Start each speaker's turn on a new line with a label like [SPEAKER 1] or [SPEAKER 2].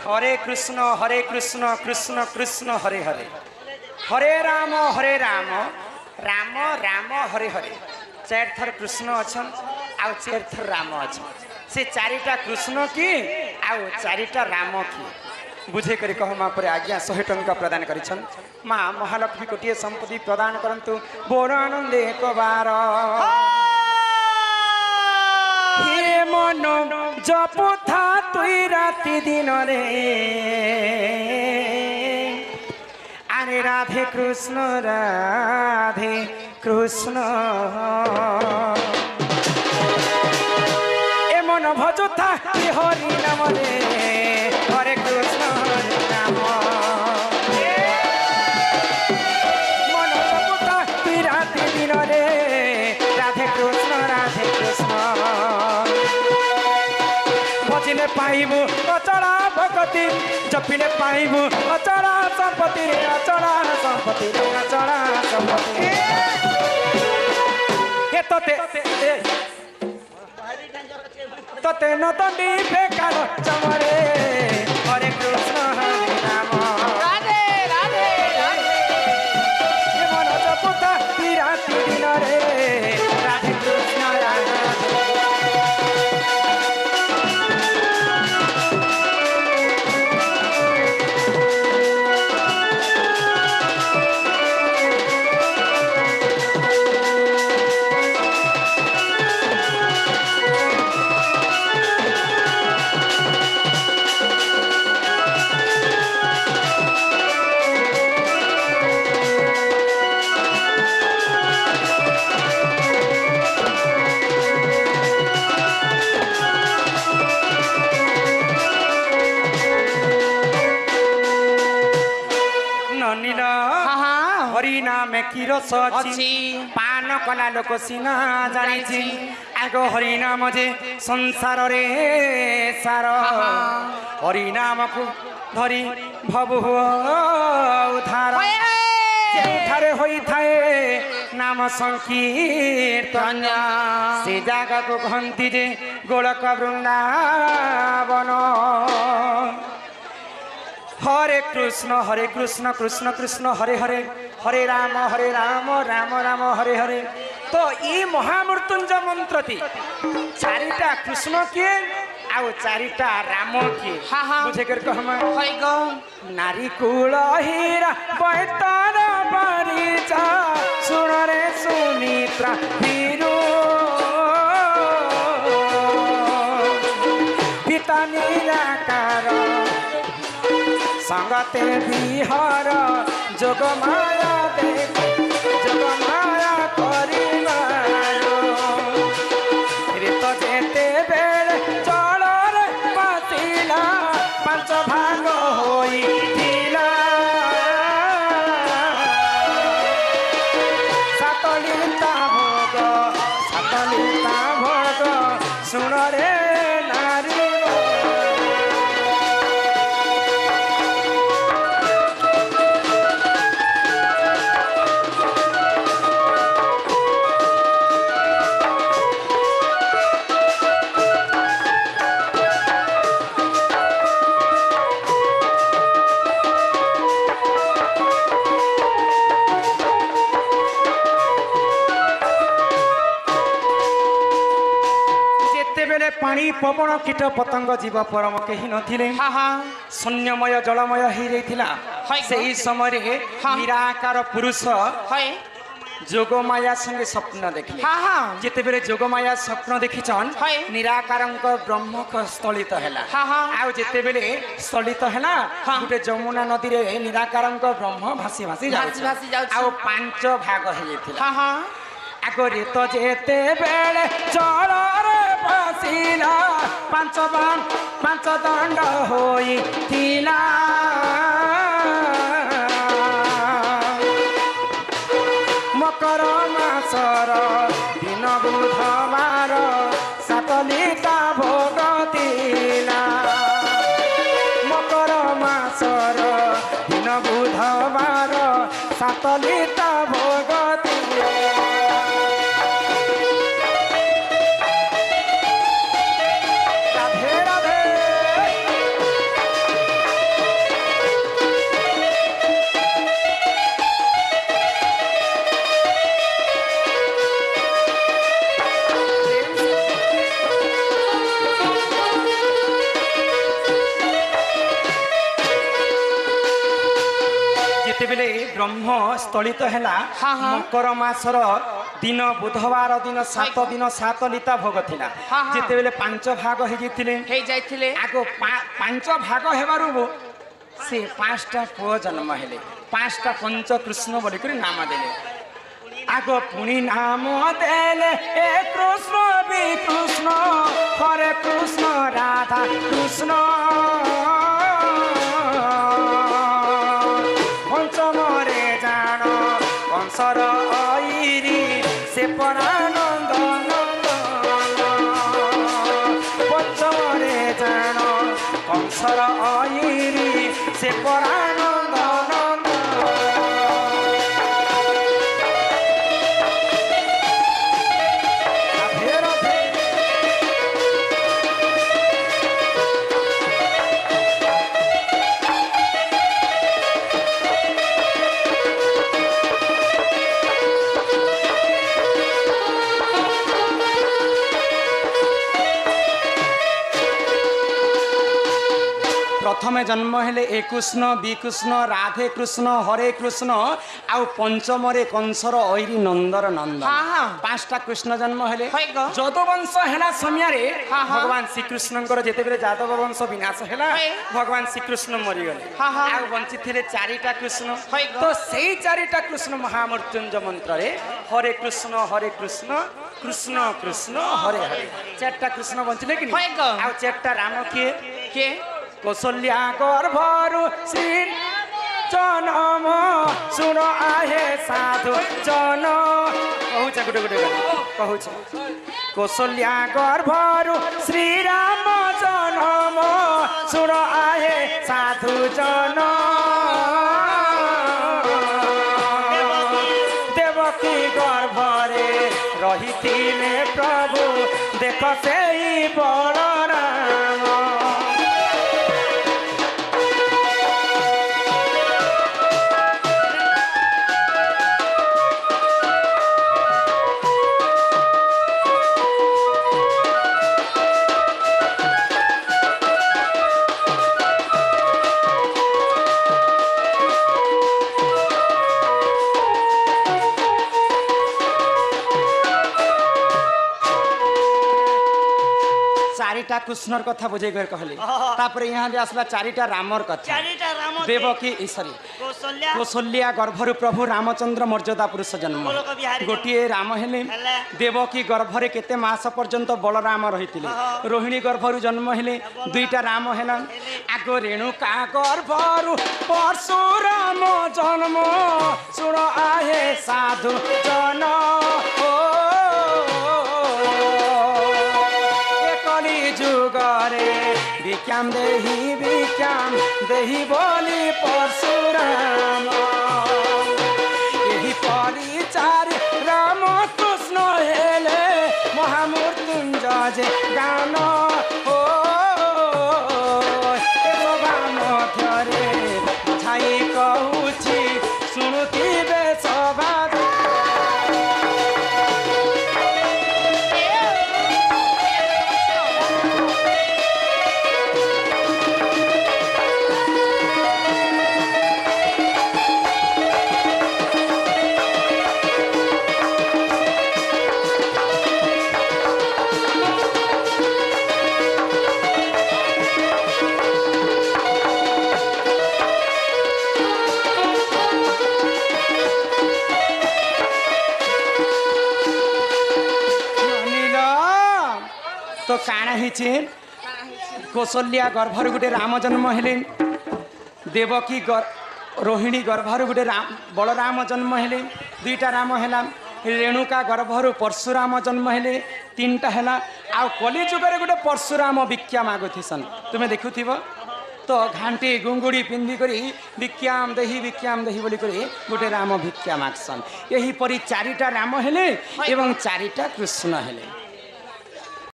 [SPEAKER 1] हरे कृष्ण कृष्ण कृष्ण हरे हरे हरे राम राम राम हरे हरे। चार थर कृष्ण अच्छा आउ चार थर राम अच्छा से चारिटा कृष्ण की आउ चारिटा राम की बुझे करी कह माँ पर आज्ञा 100 टंका प्रदान करिछन। माँ महालक्ष्मी कोटिए संपत्ति प्रदान करंतु बोर आनंद एक बार हे मन जपुथा तुई राति दिन रे अरे राधे कृष्ण ए मन भजुथा हरि नाम रे हरे कृष्ण हरे राम मन जपुथा तुई राति दिन रे राधे कृष्ण भजिले पाइबु अचला भगति जपिले पाइबु अचला संपत्ति अचला संपत्ति अचला संपत्ति हे तते न तंडी बेकार चमरे हरे कृष्ण हरे राम राधे राधे राधे हे मन जपुता राति दिन रे राधे कृष्ण राधे किरस अछि पान कला लोक सिना जानिछि आगो हरि नाम जे संसार रे सार हरि नाम को धरी भव उधार जेठारे होई थाए नाम संकीर्तन से जागा को घंटी जे गोलक वृंदावन हरे कृष्ण कृष्ण कृष्ण हरे हरे हरे राम राम राम हरे हरे। तो ये महामृत्युंजय मंत्र थी चारिटा कृष्ण के आउ चारिटा राम के बुझे कर कहम नारी कुल हीरा बैतार बारीचा सुन रे सुमित्रा वीरू पिता निराकार संगते बिहार जोग माया देख जोग माया करिबारो ऋत जेते बेले जलर पातिला पांच भाग होइथिला सातलिता भोग सुन रे नारी पानी पवन कीट पतंग जीव परम कहीं नथिले शून्यमय जलमय हो रही से समय निराकार पुरुष जोगमाया संगे स्वप्न देखले जिते बेले जोगमाया स्वप्न देखिछन निराकार ब्रह्म स्थलित हैला आ जिते बेले स्थलित हैला गुटे जमुना नदी रे निराकार ब्रह्म भासी भासी जाउ पांच भाग हो जाइथिला आगरे तो जेते बेले जलर भासिला पांच दंड होइथिला मकर मासर दिन बुधवार सातलिता भोग थिला मकर मासर दिन बुधवार सातलिता भोग थिला যেতবেলে ব্রহ্ম স্থলিত হেলা মকর মাসর দিন বুধবার দিন 7 দিন 7 লিতা ভোগ থিলা যেতবেলে 5 ভাগ হয়ে যাইতিলে আগ 5 ভাগ হেবারু সে 5টা পুଅ জন্ম হেলে 5টা পঞ্চ কৃষ্ণ বলি করে নাম দেলে আগ পুনি নাম দেলে এ কৃষ্ণ বি কৃষ্ণ হরে কৃষ্ণ রাধা কৃষ্ণ পঞ্চমরে জান কংসর অইরি সে পরানন্দ পঞ্চমরে জান কংসর অইরি সে পরানন্দ प्रथमे जन्म हेले ए कृष्ण बी कृष्ण राधे कृष्ण हरे कृष्ण आउ पंचमरे कंसर ऐरी नंदर नंदन 5टा कृष्ण जन्म हेले जदव वंश हेला समय रे भगवान श्री कृष्णकर जेतेबेले जादव वंश विनाश हेला भगवान श्री कृष्ण मरि गले आउ बंची थिले 4टा कृष्ण तो सेही 4टा कृष्ण महामृत्युंजय मंत्र रे हरे कृष्ण कृष्ण कृष्ण हरे हरे 4टा कृष्ण बंचिले कि आउ 4टा राम के कौशल्या गर्भरु श्री जनम सुन आहे साधु जन कहूछ गुटे गुटे कहूछ कौशल्या गर्भरु श्री राम जनम सुन आहे साधु जन देवकी गर्भरे रहिथिले प्रभु देख सेई बलराम चारिटा कृष्णर कथा बुझे कर कहले तापर यहाँ दे आसला चारिटा रामर कथा देवकी सॉरी कौशल्या गर्भरु प्रभु रामचंद्र मर्यादा पुरुष जन्म गोटे राम हेले देवकी गर्भरे केते मास पर्यंत बलराम रहितिले रोहिणी गर्भरु जन्म हेले 2टा राम हेला आगो रेणुका गर्भरु परशुराम जन्म सुन आहे साधु जन जुगरे विज्ञान देही बोली परशुराम यही परिचारी राम कृष्ण हेले महामृत्युंजय गान हो मध्यरे छाई कहूची शुणुथिबे सभा तो काना हिचे कौशल्या गर्भर गोटे राम जन्म हेले देवकी रोहिणी गर्भर गोटे बलराम जन्म हेले 2टा राम हेला रेणुका गर्भर परशुराम जन्म हेले 3टा हेला आ कली जुगरे गोटे परशुराम भिक्षा मागुथिसन तुमे देखुथिबो तो घाटी गुंगुड़ी पिंधि करी भिक्षाम देही बोली करी गोटे राम भिक्षा मागसन यही परी 4टा राम हेले एवं 4टा कृष्ण हेले